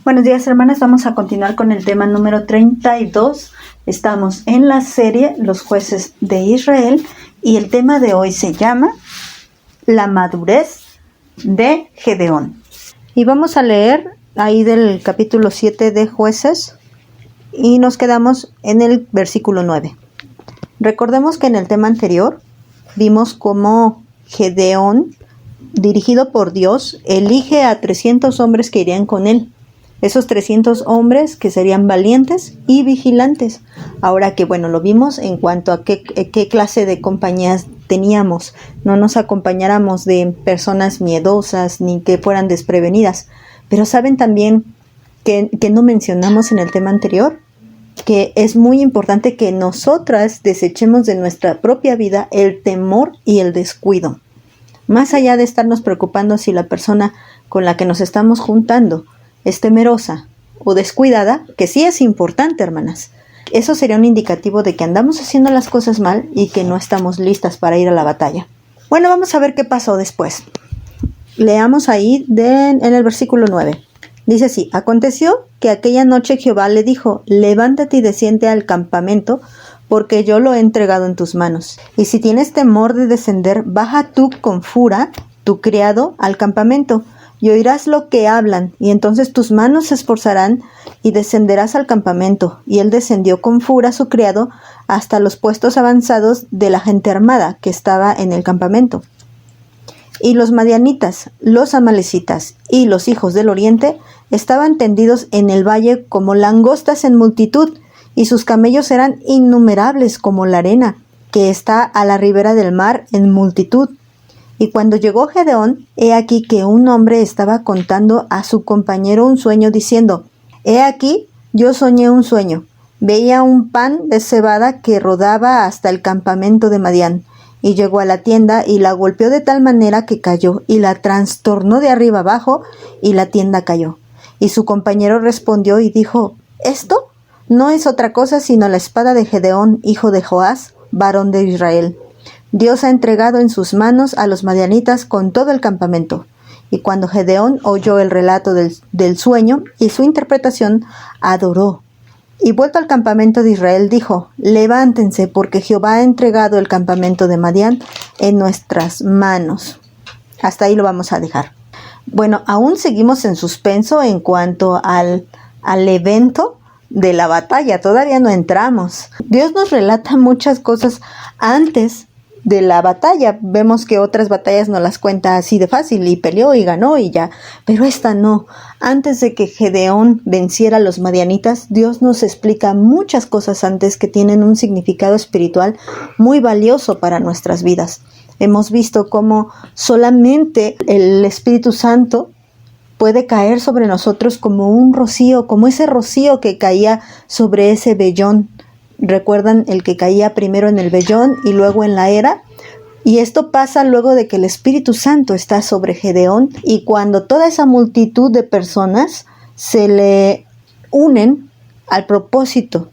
Buenos días, hermanas. Vamos a continuar con el tema número 32. Estamos en la serie Los jueces de Israel y el tema de hoy se llama La madurez de Gedeón. Y vamos a leer ahí del capítulo 7 de Jueces y nos quedamos en el versículo 9. Recordemos que en el tema anterior vimos cómo Gedeón, dirigido por Dios, elige a 300 hombres que irían con él. Esos 300 hombres que serían valientes y vigilantes. Ahora que, lo vimos en cuanto a qué clase de compañías teníamos. No nos acompañáramos de personas miedosas ni que fueran desprevenidas. Pero saben también que no mencionamos en el tema anterior, que es muy importante que nosotras desechemos de nuestra propia vida el temor y el descuido. Más allá de estarnos preocupando si la persona con la que nos estamos juntando es temerosa o descuidada, que sí es importante, hermanas. Eso sería un indicativo de que andamos haciendo las cosas mal y que no estamos listas para ir a la batalla. Bueno, vamos a ver qué pasó después. Leamos ahí en el versículo 9. Dice así: aconteció que aquella noche Jehová le dijo: levántate y desciende al campamento, porque yo lo he entregado en tus manos. Y si tienes temor de descender, baja tú con Fura, tu criado, al campamento, y oirás lo que hablan, y entonces tus manos se esforzarán, y descenderás al campamento. Y él descendió con Fura, su criado, hasta los puestos avanzados de la gente armada que estaba en el campamento. Y los madianitas, los amalecitas y los hijos del oriente estaban tendidos en el valle como langostas en multitud, y sus camellos eran innumerables como la arena, que está a la ribera del mar en multitud. Y cuando llegó Gedeón, he aquí que un hombre estaba contando a su compañero un sueño, diciendo: he aquí, yo soñé un sueño. Veía un pan de cebada que rodaba hasta el campamento de Madián, y llegó a la tienda y la golpeó de tal manera que cayó, y la trastornó de arriba abajo, y la tienda cayó. Y su compañero respondió y dijo: esto no es otra cosa sino la espada de Gedeón, hijo de Joás, varón de Israel. Dios ha entregado en sus manos a los madianitas con todo el campamento. Y cuando Gedeón oyó el relato del sueño y su interpretación, adoró. Y vuelto al campamento de Israel, dijo: levántense, porque Jehová ha entregado el campamento de Madián en nuestras manos. Hasta ahí lo vamos a dejar. Bueno, aún seguimos en suspenso en cuanto al evento de la batalla. Todavía no entramos. Dios nos relata muchas cosas antes de la batalla. Vemos que otras batallas nos las cuenta así de fácil, y peleó y ganó y ya, pero esta no. Antes de que Gedeón venciera a los madianitas, Dios nos explica muchas cosas antes que tienen un significado espiritual muy valioso para nuestras vidas. Hemos visto cómo solamente el Espíritu Santo puede caer sobre nosotros como un rocío, como ese rocío que caía sobre ese vellón. ¿Recuerdan el que caía primero en el vellón y luego en la era? Y esto pasa luego de que el Espíritu Santo está sobre Gedeón, y cuando toda esa multitud de personas se le unen al propósito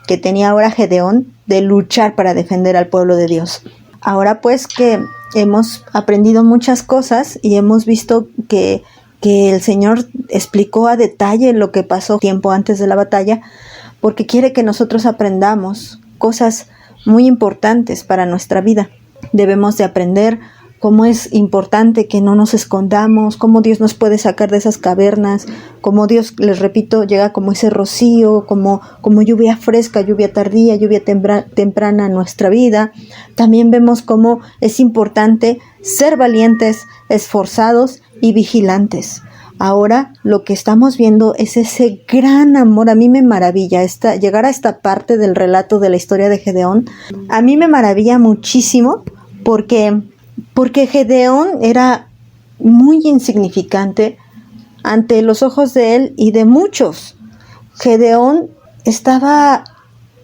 que tenía ahora Gedeón de luchar para defender al pueblo de Dios. Ahora pues que hemos aprendido muchas cosas y hemos visto que el Señor explicó a detalle lo que pasó tiempo antes de la batalla, porque quiere que nosotros aprendamos cosas muy importantes para nuestra vida. Debemos de aprender cómo es importante que no nos escondamos, cómo Dios nos puede sacar de esas cavernas, cómo Dios, les repito, llega como ese rocío, como lluvia fresca, lluvia tardía, lluvia temprana a nuestra vida. También vemos cómo es importante ser valientes, esforzados y vigilantes. Ahora lo que estamos viendo es ese gran amor. A mí me maravilla llegar a esta parte del relato de la historia de Gedeón. A mí me maravilla muchísimo porque Gedeón era muy insignificante ante los ojos de él y de muchos. Gedeón estaba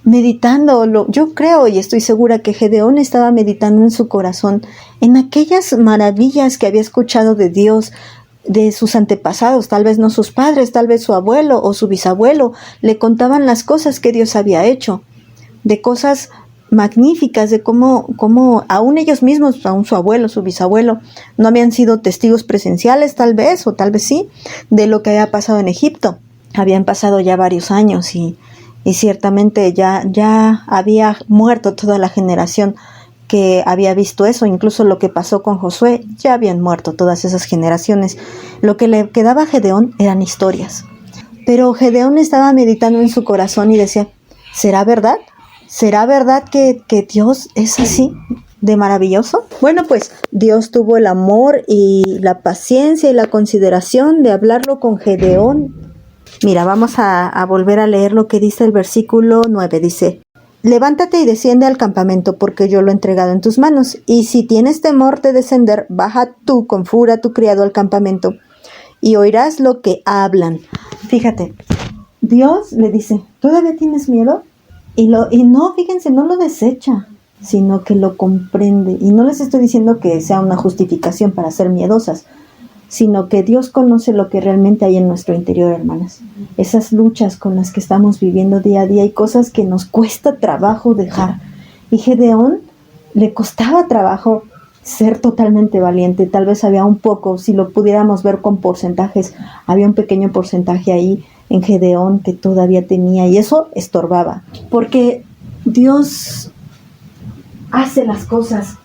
meditando, yo creo y estoy segura que Gedeón estaba meditando en su corazón en aquellas maravillas que había escuchado de Dios, de sus antepasados, tal vez no sus padres, tal vez su abuelo o su bisabuelo, le contaban las cosas que Dios había hecho, de cosas magníficas de cómo aún ellos mismos, aún su abuelo, su bisabuelo, no habían sido testigos presenciales tal vez, o tal vez sí, de lo que había pasado en Egipto. Habían pasado ya varios años y ciertamente ya había muerto toda la generación que había visto eso. Incluso lo que pasó con Josué, ya habían muerto todas esas generaciones. Lo que le quedaba a Gedeón eran historias. Pero Gedeón estaba meditando en su corazón y decía, ¿será verdad? ¿Será verdad que Dios es así de maravilloso? Bueno, pues Dios tuvo el amor y la paciencia y la consideración de hablarlo con Gedeón. Mira, vamos a volver a leer lo que dice el versículo 9. Dice, levántate y desciende al campamento, porque yo lo he entregado en tus manos. Y si tienes temor de descender, baja tú con Fura a tu criado al campamento, y oirás lo que hablan. Fíjate, Dios le dice, ¿todavía tienes miedo? Y no, fíjense, no lo desecha, sino que lo comprende. Y no les estoy diciendo que sea una justificación para ser miedosas, sino que Dios conoce lo que realmente hay en nuestro interior, hermanas. Esas luchas con las que estamos viviendo día a día y cosas que nos cuesta trabajo dejar. Y Gedeón le costaba trabajo ser totalmente valiente. Tal vez había un poco, si lo pudiéramos ver con porcentajes, había un pequeño porcentaje ahí en Gedeón que todavía tenía, y eso estorbaba, porque Dios hace las cosas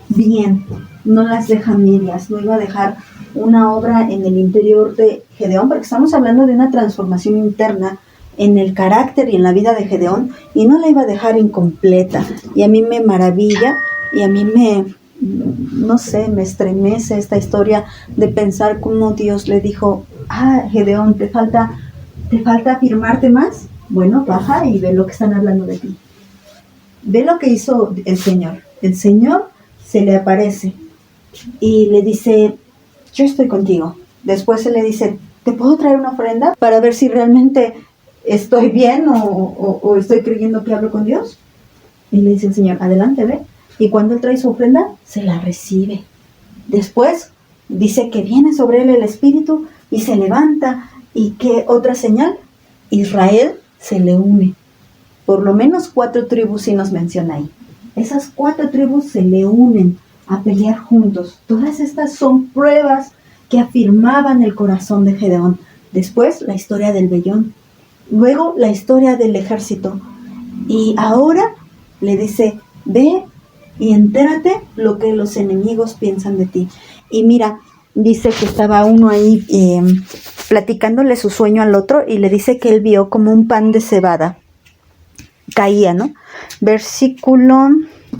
bien, no las deja medias. No iba a dejar una obra en el interior de Gedeón, porque estamos hablando de una transformación interna en el carácter y en la vida de Gedeón, y no la iba a dejar incompleta. Y a mí me maravilla, y a mí no sé, me estremece esta historia de pensar cómo Dios le dijo, Gedeón, ¿te falta afirmarte más? Bueno, baja y ve lo que están hablando de ti. Ve lo que hizo el Señor. El Señor se le aparece y le dice, yo estoy contigo. Después se le dice, ¿te puedo traer una ofrenda para ver si realmente estoy bien o estoy creyendo que hablo con Dios? Y le dice el Señor, adelante, ve. Y cuando él trae su ofrenda, se la recibe. Después dice que viene sobre él el Espíritu y se levanta. ¿Y qué otra señal? Israel se le une. Por lo menos 4 tribus sí nos menciona ahí. Esas 4 tribus se le unen a pelear juntos. Todas estas son pruebas que afirmaban el corazón de Gedeón. Después, la historia del vellón. Luego, la historia del ejército. Y ahora le dice, ve y entérate lo que los enemigos piensan de ti. Y mira, dice que estaba uno ahí platicándole su sueño al otro, y le dice que él vio como un pan de cebada caía, ¿no? Versículo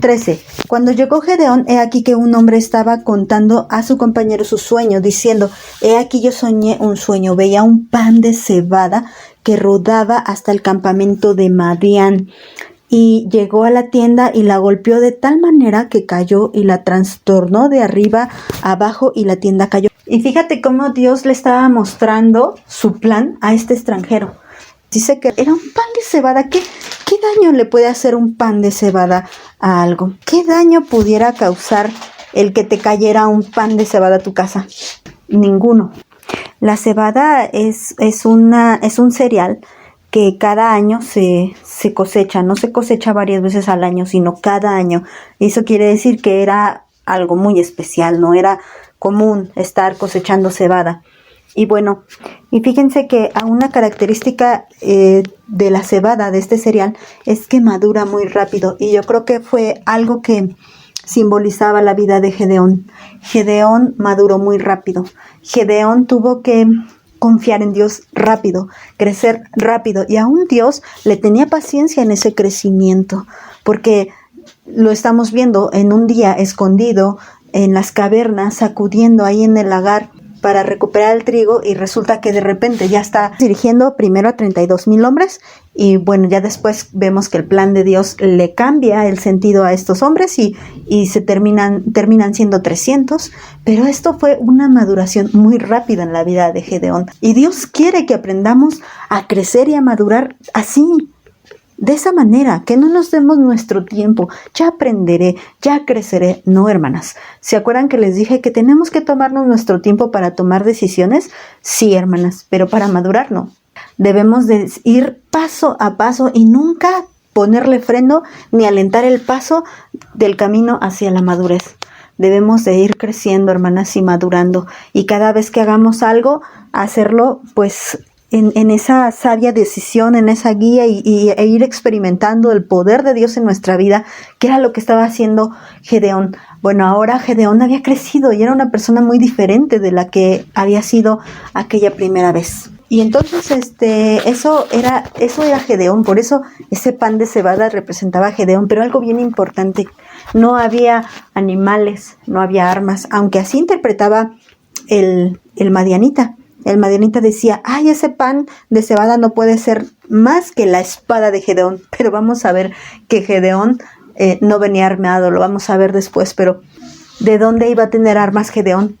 13. Cuando llegó Gedeón, he aquí que un hombre estaba contando a su compañero su sueño, diciendo, he aquí yo soñé un sueño, veía un pan de cebada que rodaba hasta el campamento de Madián. Y llegó a la tienda y la golpeó de tal manera que cayó y la trastornó de arriba abajo, y la tienda cayó. Y fíjate cómo Dios le estaba mostrando su plan a este extranjero. Dice que era un pan de cebada. ¿Qué daño le puede hacer un pan de cebada a algo? ¿Qué daño pudiera causar el que te cayera un pan de cebada a tu casa? Ninguno. La cebada es un cereal que cada año se cosecha. No se cosecha varias veces al año, sino cada año. Eso quiere decir que era algo muy especial, no era común estar cosechando cebada. Y bueno, y fíjense que una característica de la cebada, de este cereal, es que madura muy rápido. Y yo creo que fue algo que simbolizaba la vida de Gedeón. Gedeón maduró muy rápido. Gedeón tuvo que confiar en Dios rápido, crecer rápido. Y aún Dios le tenía paciencia en ese crecimiento, porque lo estamos viendo en un día escondido en las cavernas, sacudiendo ahí en el lagar para recuperar el trigo, y resulta que de repente ya está dirigiendo primero a 32,000 hombres, y bueno, ya después vemos que el plan de Dios le cambia el sentido a estos hombres y se terminan siendo 300, pero esto fue una maduración muy rápida en la vida de Gedeón, y Dios quiere que aprendamos a crecer y a madurar así, de esa manera, que no nos demos nuestro tiempo, ya aprenderé, ya creceré. No, hermanas, ¿se acuerdan que les dije que tenemos que tomarnos nuestro tiempo para tomar decisiones? Sí, hermanas, pero para madurar no. Debemos de ir paso a paso y nunca ponerle freno ni alentar el paso del camino hacia la madurez. Debemos de ir creciendo, hermanas, y madurando. Y cada vez que hagamos algo, hacerlo pues en esa sabia decisión, en esa guía e ir experimentando el poder de Dios en nuestra vida, que era lo que estaba haciendo Gedeón. Bueno, ahora Gedeón había crecido y era una persona muy diferente de la que había sido aquella primera vez. Y entonces eso era Gedeón, por eso ese pan de cebada representaba a Gedeón, pero algo bien importante, no había animales, no había armas, aunque así interpretaba el madianita. El madianita decía, ay, ese pan de cebada no puede ser más que la espada de Gedeón, pero vamos a ver que Gedeón no venía armado, lo vamos a ver después, pero ¿de dónde iba a tener armas Gedeón?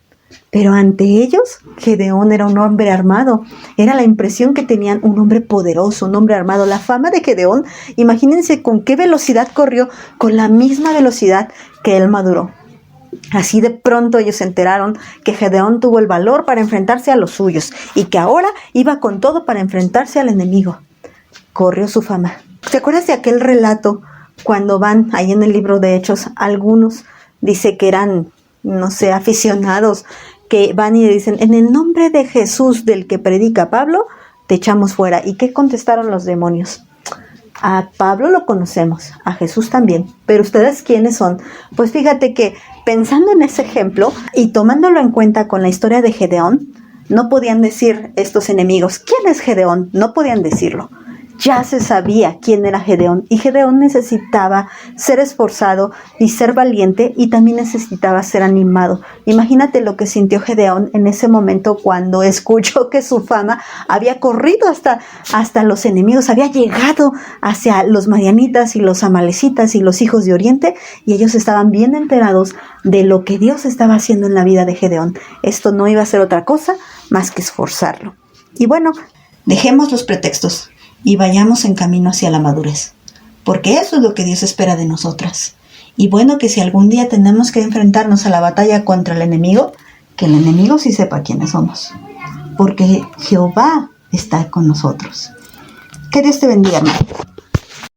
Pero ante ellos, Gedeón era un hombre armado. Era la impresión que tenían, un hombre poderoso, un hombre armado. La fama de Gedeón, imagínense con qué velocidad corrió, con la misma velocidad que él maduró. Así de pronto ellos se enteraron que Gedeón tuvo el valor para enfrentarse a los suyos y que ahora iba con todo para enfrentarse al enemigo. Corrió su fama. ¿Te acuerdas de aquel relato cuando van ahí en el libro de Hechos? Algunos dice que eran, no sé, aficionados, que van y dicen, en el nombre de Jesús del que predica Pablo, te echamos fuera. ¿Y qué contestaron los demonios? A Pablo lo conocemos, a Jesús también, pero ¿ustedes quiénes son? Pues fíjate que pensando en ese ejemplo y tomándolo en cuenta con la historia de Gedeón, no podían decir estos enemigos, ¿quién es Gedeón? No podían decirlo. Ya se sabía quién era Gedeón y Gedeón necesitaba ser esforzado y ser valiente y también necesitaba ser animado. Imagínate lo que sintió Gedeón en ese momento cuando escuchó que su fama había corrido hasta los enemigos, había llegado hacia los madianitas y los amalecitas y los hijos de Oriente y ellos estaban bien enterados de lo que Dios estaba haciendo en la vida de Gedeón. Esto no iba a ser otra cosa más que esforzarlo. Y bueno, dejemos los pretextos y vayamos en camino hacia la madurez, porque eso es lo que Dios espera de nosotras. Y bueno, que si algún día tenemos que enfrentarnos a la batalla contra el enemigo, que el enemigo sí sepa quiénes somos, porque Jehová está con nosotros. Que Dios te bendiga, hermano.